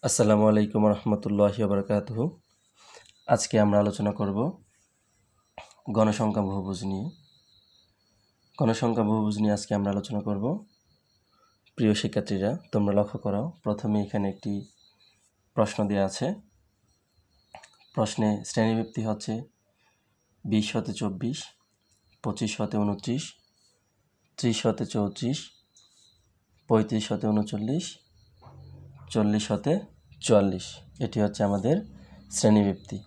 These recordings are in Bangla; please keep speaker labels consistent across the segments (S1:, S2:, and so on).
S1: আসসালামু আলাইকুম রহমতুল্লাহি ওয়া আজকে আমরা আলোচনা করব গণসংখ্যা বহুভুজ নিয়ে। গণসংখ্যা বহুভুজ নিয়ে আজকে আমরা আলোচনা করব। প্রিয় শিক্ষার্থীরা, তোমরা লক্ষ্য করো, প্রথমে এখানে একটি প্রশ্ন দেওয়া আছে। প্রশ্নে শ্রেণীবৃত্তি হচ্ছে 20 হতে 24, 25 হতে 29, 30 হতে 34, 35 হতে 39, 40 হতে 44। এটি হচ্ছে আমাদের শ্রেণীবৃত্তি।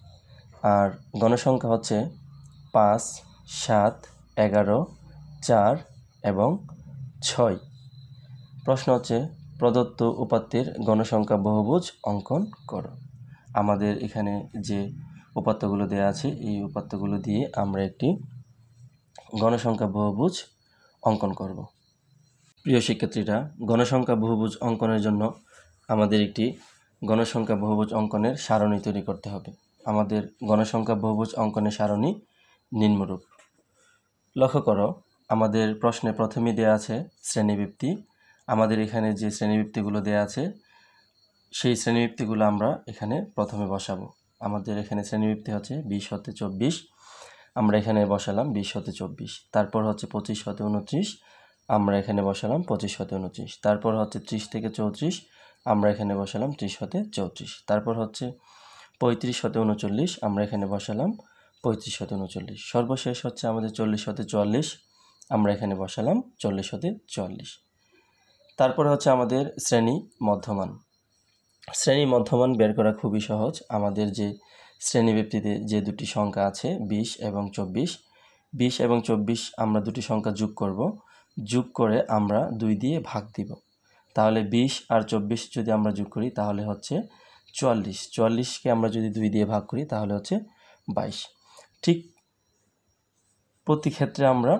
S1: আর গণসংখ্যা হচ্ছে 5, 7, 11, 4 এবং 6। প্রশ্ন হচ্ছে প্রদত্ত উপাত্তের গণসংখ্যা বহুভুজ অঙ্কন করো। আমাদের এখানে যে উপাত্তগুলো দেওয়া আছে, এই উপাত্তগুলো দিয়ে আমরা একটি গণসংখ্যা বহুভুজ অঙ্কন করব। প্রিয় শিক্ষার্থীরা, গণসংখ্যা বহুভুজ অঙ্কনের জন্য আমাদের একটি গণসংখ্যা বহুভুজ অঙ্কনের সারণী তৈরি করতে হবে। আমাদের গণসংখ্যা বহুভুজ অঙ্কনের সারণী নিম্নরূপ। লক্ষ্য করো, আমাদের প্রশ্নে প্রথমেই দেওয়া আছে শ্রেণীবৃত্তি। আমাদের এখানে যে শ্রেণীবৃত্তিগুলো দেওয়া আছে, সেই শ্রেণীবৃত্তিগুলো আমরা এখানে প্রথমে বসাবো। আমাদের এখানে শ্রেণীবৃত্তি হচ্ছে 20 হতে 24, আমরা এখানে বসালাম 20 হতে 24। তারপর হচ্ছে 25 হতে 29, আমরা এখানে বসালাম 25 হতে 29। তারপর হচ্ছে 30 থেকে 34, আমরা এখানে বসালাম 30 হতে 34। তারপর হচ্ছে 35 হতে 39, আমরা এখানে বসালাম 35 হতে 39। সর্বশেষ হচ্ছে আমাদের 40 হতে 44, আমরা এখানে বসালাম 40 হতে 44। তারপরে হচ্ছে আমাদের শ্রেণী মধ্যমান। শ্রেণী মধ্যমান বের করা খুবই সহজ। আমাদের যে শ্রেণীবৃত্তিতে যে দুটি সংখ্যা আছে 20 এবং 24, 20 এবং 24 আমরা দুটি সংখ্যা যোগ করব। যোগ করে আমরা 2 দিয়ে ভাগ দিব। তাহলে 20 আর 24 যদি আমরা যোগ করি তাহলে হচ্ছে 44। 44কে আমরা যদি 2 দিয়ে ভাগ করি তাহলে হচ্ছে 22। ঠিক প্রতি ক্ষেত্রে আমরা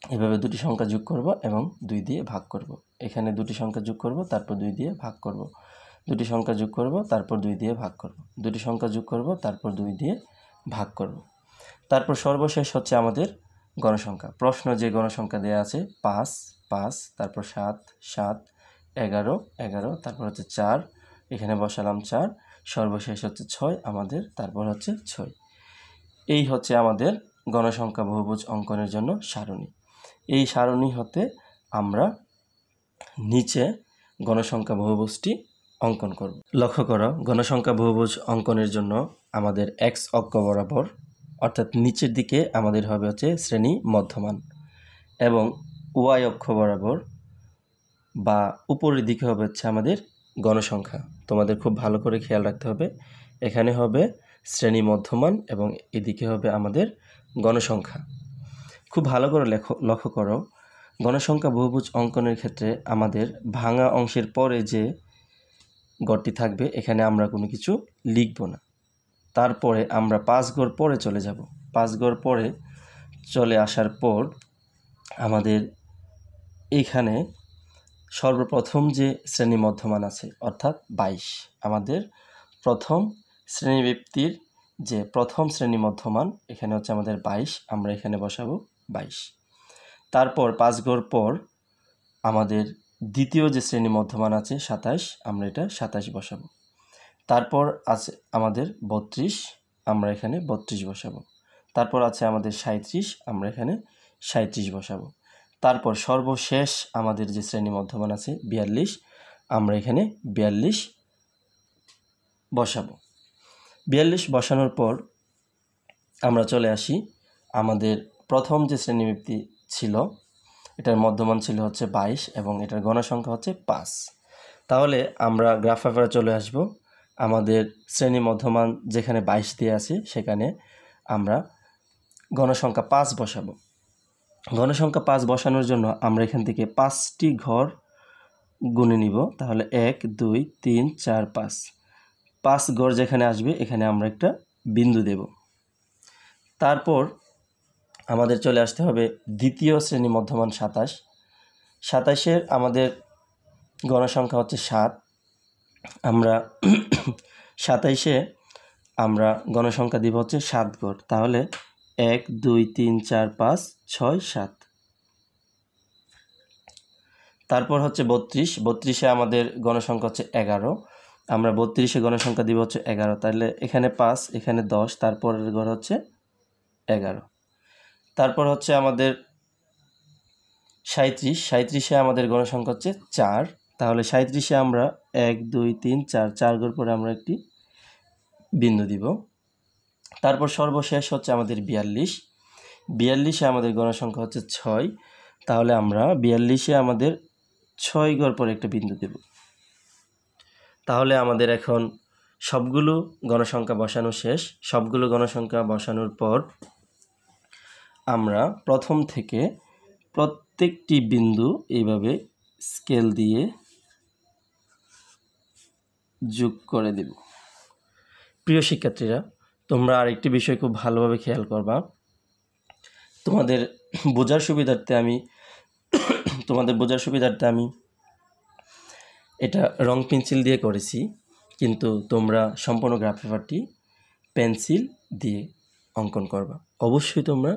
S1: এভাবে দুটি সংখ্যা যোগ করব এবং 2 দিয়ে ভাগ করব। এখানে দুটি সংখ্যা যোগ করব, তারপর 2 দিয়ে ভাগ করব। দুটি সংখ্যা যোগ করব, তারপর 2 দিয়ে ভাগ করব। দুটি সংখ্যা যোগ করব, তারপর 2 দিয়ে ভাগ করব। তারপর সর্বশেষ হচ্ছে আমাদের গণসংখ্যা। প্রশ্ন যে গণসংখ্যা দেওয়া আছে 5, 5, তারপর 7, 7, 11, 11, তারপর হচ্ছে 4, এখানে বসালাম 4, সর্বশেষ হচ্ছে 6 আমাদের, তারপর হচ্ছে 6। এই হচ্ছে আমাদের গণসংখ্যা বহুভুজ অঙ্কনের জন্য সারণী। এই সারণী হতে আমরা নিচে গণসংখ্যা বহুভুজটি অঙ্কন করব। লক্ষ্য করো, গণসংখ্যা বহুভুজ অঙ্কনের জন্য আমাদের x অক্ষ বরাবর, অর্থাৎ নিচের দিকে আমাদের হবে হচ্ছে শ্রেণী মধ্যমান, এবং y অক্ষ বরাবর বা উপরের দিকে হবে হচ্ছে আমাদের গণসংখ্যা। তোমাদের খুব ভালো করে খেয়াল রাখতে হবে, এখানে হবে শ্রেণী মধ্যমান এবং এদিকে হবে আমাদের গণসংখ্যা। খুব ভালো করে লক্ষ্য করো, গণসংখ্যা বহুভুজ অঙ্কনের ক্ষেত্রে আমাদের ভাঙা অংশের পরে যে গড়টি থাকবে, এখানে আমরা কোনো কিছু লিখব না। তারপরে আমরা 5 ঘর পরে চলে যাব। 5 ঘর পরে চলে আসার পর আমাদের এইখানে সর্বপ্রথম যে শ্রেণী মধ্যমান আছে, অর্থাৎ 22, আমাদের প্রথম শ্রেণীবৃত্তির যে প্রথম শ্রেণী মধ্যমান এখানে হচ্ছে আমাদের 22, আমরা এখানে বসাবো 22। তারপর 5 ঘর পর আমাদের দ্বিতীয় যে শ্রেণী মধ্যমান আছে 27, আমরা এটা 27 বসাবো। তারপর আছে আমাদের 32, আমরা এখানে 32 বসাবো। তারপর আছে আমাদের 37, আমরা এখানে 37 বসাবো। তারপর সর্বশেষ আমাদের যে শ্রেণী মধ্যমান আছে 42, আমরা এখানে 42 বসাবো। 42 বসানোর পর আমরা চলে আসি আমাদের প্রথম যে শ্রেণীবৃত্তি ছিল, এটার মধ্যমান ছিল হচ্ছে 22 এবং এটার গণসংখ্যা হচ্ছে 5। তাহলে আমরা গ্রাফ পেপারে চলে আসব। আমাদের শ্রেণী মধ্যমান যেখানে 22 দিয়ে আছে সেখানে আমরা গণসংখ্যা 5 বসাবো। গণসংখ্যা 5 বসানোর জন্য আমরা এখান থেকে 5টি ঘর গুনে নিব। তাহলে 1, 2, 3, 4, 5, 5 ঘর যেখানে আসবে এখানে আমরা একটা বিন্দু দেব। তারপর আমাদের চলে আসতে হবে দ্বিতীয় শ্রেণী মধ্যমান 27। 27-এর আমাদের গণসংখ্যা হচ্ছে 7। আমরা 27-এ আমরা গণসংখ্যা দিব হচ্ছে 7 ঘর। তাহলে 1, 2, 3, 4, 5, 6, 7। তারপর হচ্ছে 32। 32-এ আমাদের গণসংখ্যা হচ্ছে 11। আমরা 32-এ গণসংখ্যা দিব হচ্ছে 11, তাহলে এখানে 5, এখানে 10, তারপরের ঘর হচ্ছে 11। তারপর হচ্ছে আমাদের 37-এ আমাদের গণসংখ্যা হচ্ছে 4, তাহলে 37-এ আমরা 1 2 3 4 ঘর পরে আমরা একটি বিন্দু দিব। তারপর সর্বশেষ হচ্ছে আমাদের 42-এ আমাদের গণসংখ্যা হচ্ছে 6, তাহলে আমরা 42-এ আমাদের 6 ঘর পরে একটা বিন্দু দেব। তাহলে আমাদের এখন সবগুলো গণসংখ্যা বসানো শেষ। সবগুলো গণসংখ্যা বসানোর পর আমরা প্রথম থেকে প্রত্যেকটি বিন্দু এইভাবে স্কেল দিয়ে যোগ করে দেব। প্রিয় শিক্ষার্থীরা, তোমরা আরেকটি বিষয় খুব ভালোভাবে খেয়াল করবা। তোমাদের বোঝার সুবিধার্থে আমি এটা রং পেন্সিল দিয়ে করেছি, কিন্তু তোমরা সম্পূর্ণ গ্রাফ পেপারটি পেন্সিল দিয়ে অঙ্কন করবা। অবশ্যই তোমরা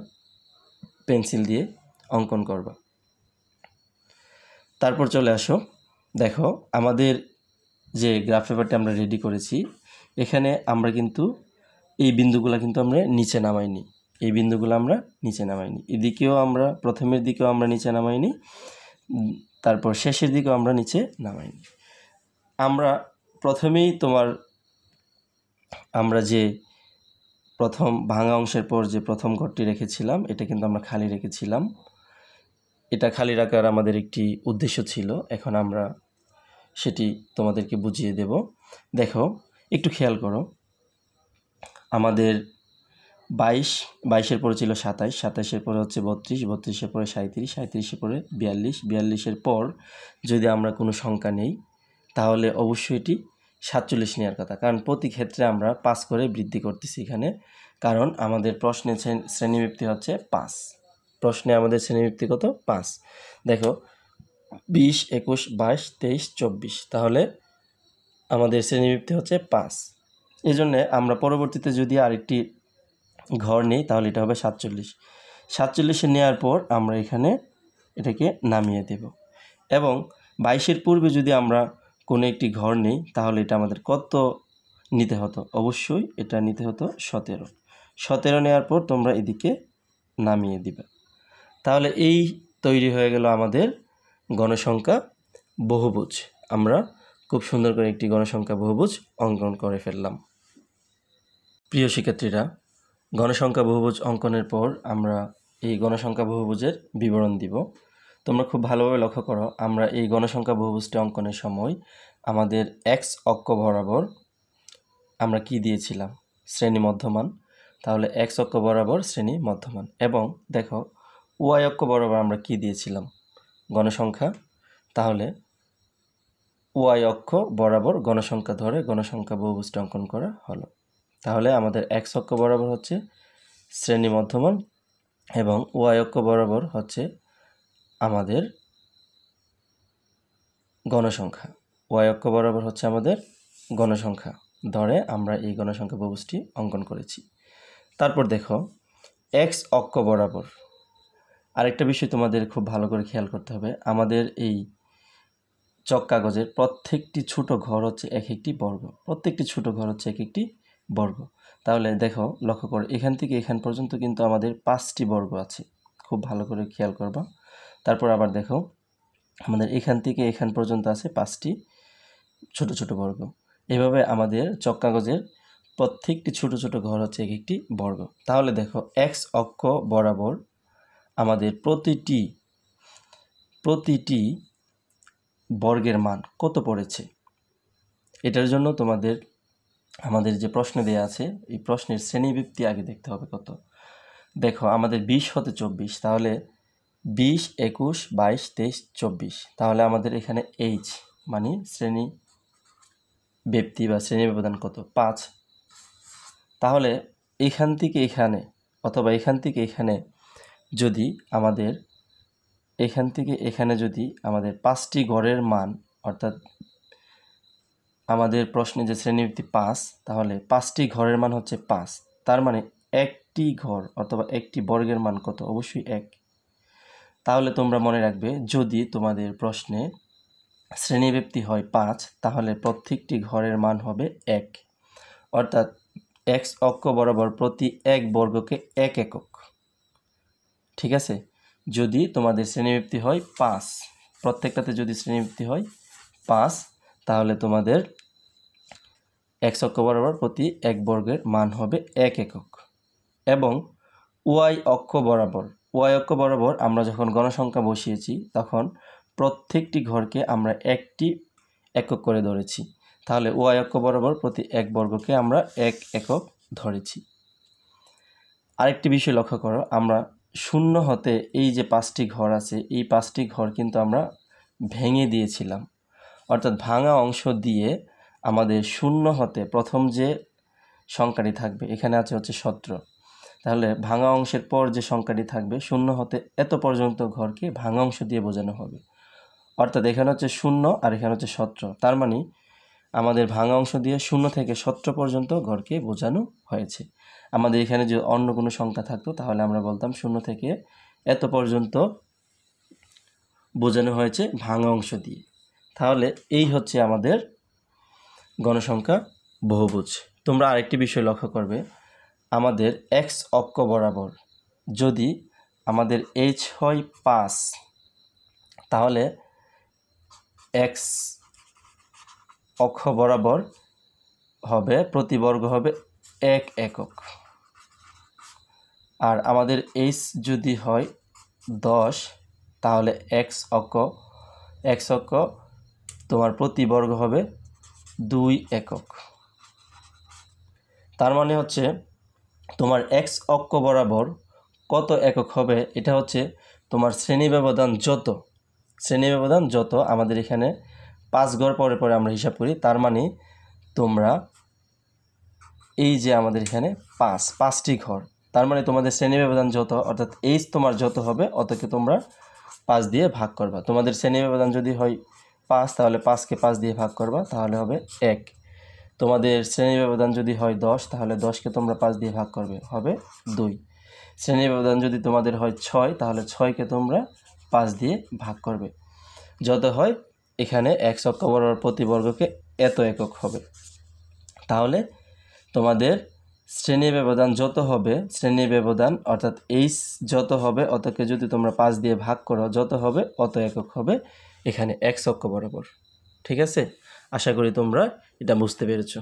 S1: পেন্সিল দিয়ে অঙ্কন করবা। তারপর চলে আসো, দেখো আমাদের যে গ্রাফ পেপারটি আমরা রেডি করেছি, এখানে আমরা কিন্তু এই বিন্দুগুলো কিন্তু আমরা নিচে নামাইনি। এদিকেও আমরা প্রথমের দিকেও আমরা নিচে নামাইনি, তারপর শেষের দিকেও আমরা নিচে নামাইনি। আমরা প্রথমেই আমরা যে প্রথম ভাঙা অংশের পর যে প্রথম ঘরটি রেখেছিলাম, এটা কিন্তু আমরা খালি রেখেছিলাম। এটা খালি রাখার আমাদের একটি উদ্দেশ্য ছিল, এখন আমরা সেটি তোমাদেরকে বুঝিয়ে দেব। দেখো, একটু খেয়াল করো, আমাদের 22-এর পরে ছিল 27, 27-এর পরে হচ্ছে 32, 32-এর পরে 37, 37-এর পরে 42, 42-এর পর যদি আমরা কোনো সংখ্যা নেই, তাহলে অবশ্যই এটি 47 নেওয়ার কথা, কারণ প্রতি ক্ষেত্রে আমরা 5 করে বৃদ্ধি করতেছি এখানে, কারণ আমাদের প্রশ্নে শ্রেণীবৃত্তি হচ্ছে 5। প্রশ্নে আমাদের শ্রেণীবৃত্তি কত? 5। দেখো, 20, 21, 22, 23, 24, তাহলে আমাদের শ্রেণীবৃত্তি হচ্ছে 5। এই জন্যে আমরা পরবর্তীতে যদি আরেকটি ঘর নেই, তাহলে এটা হবে 47। 47-এ নেওয়ার পর আমরা এখানে এটাকে নামিয়ে দেব, এবং 22-এর পূর্বে যদি আমরা কোনো একটি ঘর নেই, তাহলে এটা আমাদের কত নিতে হতো? অবশ্যই এটা নিতে হতো 17। 17 নেওয়ার পর তোমরা এদিকে নামিয়ে দিবে। তাহলে এই তৈরি হয়ে গেল আমাদের গণসংখ্যা বহুভুজ। আমরা খুব সুন্দর করে একটি গণসংখ্যা বহুভুজ অঙ্কন করে ফেললাম। প্রিয় শিক্ষার্থীরা, গণসংখ্যা বহুভুজ অঙ্কনের পর আমরা এই গণসংখ্যা বহুভুজের বিবরণ দিব। তোমরা খুব ভালোভাবে লক্ষ্য করো, আমরা এই গণসংখ্যা বহুভুজটি অঙ্কনের সময় আমাদের এক্স অক্ষ বরাবর আমরা কি দিয়েছিলাম? শ্রেণী মধ্যমান। তাহলে এক্স অক্ষ বরাবর শ্রেণী মধ্যমান, এবং দেখো ওয়াই অক্ষ বরাবর আমরা কি দিয়েছিলাম? গণসংখ্যা। তাহলে ওয়াই অক্ষ বরাবর গণসংখ্যা ধরে গণসংখ্যা বহুভুজটি অঙ্কন করা হলো। তাহলে আমাদের এক্স অক্ষ বরাবর হচ্ছে শ্রেণী মধ্যমান, এবং ওয়াই অক্ষ বরাবর হচ্ছে আমাদের গণসংখ্যা। ওয়াই অক্ষ বরাবর হচ্ছে আমাদের গণসংখ্যা ধরে আমরা এই গণসংখ্যা বহুভুজটি অঙ্কন করেছি। তারপর দেখো, এক্স অক্ষ বরাবর আরেকটা বিষয় তোমাদের খুব ভালো করে খেয়াল করতে হবে, আমাদের এই চক কাগজের প্রত্যেকটি ছোট ঘর হচ্ছে এক একটি বর্গ, প্রত্যেকটি ছোট ঘর হচ্ছে এক একটি বর্গ। তাহলে দেখো, লক্ষ্য করো, এখান থেকে এখান পর্যন্ত কিন্তু আমাদের 5টি বর্গ আছে, খুব ভালো করে খেয়াল করবা। তারপর আবার দেখো, আমাদের এখান থেকে এখান পর্যন্ত আছে 5টি ছোট ছোট বর্গ। এভাবে আমাদের চক কাগজের প্রত্যেকটি ছোট ছোট ঘর হচ্ছে এক একটি বর্গ। তাহলে দেখো, এক্স অক্ষ বরাবর আমাদের প্রতিটি বর্গের মান কত পড়েছে, এটার জন্য আমাদের যে প্রশ্ন দেয়া আছে, এই প্রশ্নের শ্রেণীবৃত্তি আগে দেখতে হবে কত। দেখো, আমাদের 20 হতে 24, তাহলে 20, 21, 22, 23, 24, তাহলে আমাদের এখানে এইচ মানে শ্রেণী ব্যক্তি বা শ্রেণী ব্যবধান কত? 5। তাহলে এখান থেকে এখানে অথবা এখান থেকে এখানে যদি আমাদের যদি আমাদের 5টি ঘরের মান, অর্থাৎ আমাদের প্রশ্নে যে শ্রেণীবৃত্তি 5, তাহলে 5টি ঘরের মান হচ্ছে 5, তার মানে একটি ঘর অথবা একটি বর্গের মান কত? অবশ্যই 1। তাহলে তোমরা মনে রাখবে, যদি তোমাদের প্রশ্নে শ্রেণীব্যাপ্তি হয় 5, তাহলে প্রত্যেকটি ঘরের মান হবে 1, অর্থাৎ x অক্ষ বরাবর প্রতি এক বর্গকে 1 একক। ঠিক আছে, যদি তোমাদের শ্রেণীব্যাপ্তি হয় 5, প্রত্যেকটাতে যদি শ্রেণীব্যাপ্তি হয় 5, তাহলে তোমাদের x অক্ষ বরাবর প্রতি এক বর্গের মান হবে 1 একক। এবং y অক্ষ বরাবর আমরা যখন গণসংখ্যা বসিয়েছি তখন প্রত্যেকটি ঘরকে আমরা একটি একক করে ধরেছি, তাহলে y অক্ষ বরাবর প্রতি এক বর্গকে আমরা 1 একক ধরেছি। আরেকটি বিষয় লক্ষ্য করো, আমরা শূন্য হতে এই যে 5টি ঘর আছে, এই 5টি ঘর কিন্তু আমরা ভেঙে দিয়েছিলাম, অর্থাৎ ভাঙা অংশ দিয়ে আমাদের শূন্য হতে প্রথম যে সংখ্যাটি থাকবে, এখানে আছে হচ্ছে 17, তাহলে ভাঙা অংশের পর যে সংখ্যাটি থাকবে শূন্য হতে এত পর্যন্ত ঘরকে ভাঙা অংশ দিয়ে বোঝানো হবে, অর্থাৎ এখানে হচ্ছে 0 আর এখানে হচ্ছে 17, তার মানে আমাদের ভাঙা অংশ দিয়ে 0 থেকে 17 পর্যন্ত ঘরকে বোঝানো হয়েছে। আমাদের এখানে যদি অন্য কোনো সংখ্যা থাকতো তাহলে আমরা বলতাম 0 থেকে এত পর্যন্ত বোঝানো হয়েছে ভাঙা অংশ দিয়ে। তাহলে এই হচ্ছে আমাদের গণসংখ্যা বহুভুজ। তোমরা আরেকটি বিষয় লক্ষ্য করবে, আমাদের x অক্ষ বরাবর যদি আমাদের h হয় 5, তাহলে x অক্ষ বরাবর হবে প্রতি বর্গ হবে 1 একক। আর আমাদের h যদি হয় 10, তাহলে x অক্ষ তোমার প্রতি বর্গ হবে 2 একক। তার মানে হচ্ছে তোমার x অক্ষ বরাবর কত একক হবে, এটা হচ্ছে তোমার শ্রেণী ব্যবধান যত আমাদের এখানে 5 ঘর পরে পরে আমরা হিসাব করি, তার মানে তোমরা এই যে আমাদের এখানে 5টি ঘর, তার মানে তোমাদের শ্রেণী ব্যবধান যত, অর্থাৎ h তোমার যত হবে অতকে তোমরা 5 দিয়ে ভাগ করবা। তোমাদের শ্রেণী ব্যবধান যদি হয় 5, তাহলে 5কে 5 দিয়ে ভাগ করবা, তাহলে হবে 1। তোমাদের শ্রেণী ব্যবধান যদি হয় 10, তাহলে 10কে তোমরা 5 দিয়ে ভাগ করবে, হবে 2। শ্রেণী ব্যবধান যদি তোমাদের হয় 6, তাহলে 6কে তোমরা 5 দিয়ে ভাগ করবে, যত হয় এখানে x অক্ষ বরাবর প্রতি বর্গকে এত একক হবে। তাহলে তোমাদের শ্রেণী ব্যবধান যত হবে, অর্থাৎ h যত হবে অতকে যদি তোমরা 5 দিয়ে ভাগ করো, যত হবে অত একক হবে এখানে x অক্ষ বরাবর। ঠিক আছে, আশা করি তোমরা এটা বুঝতে পেরেছো।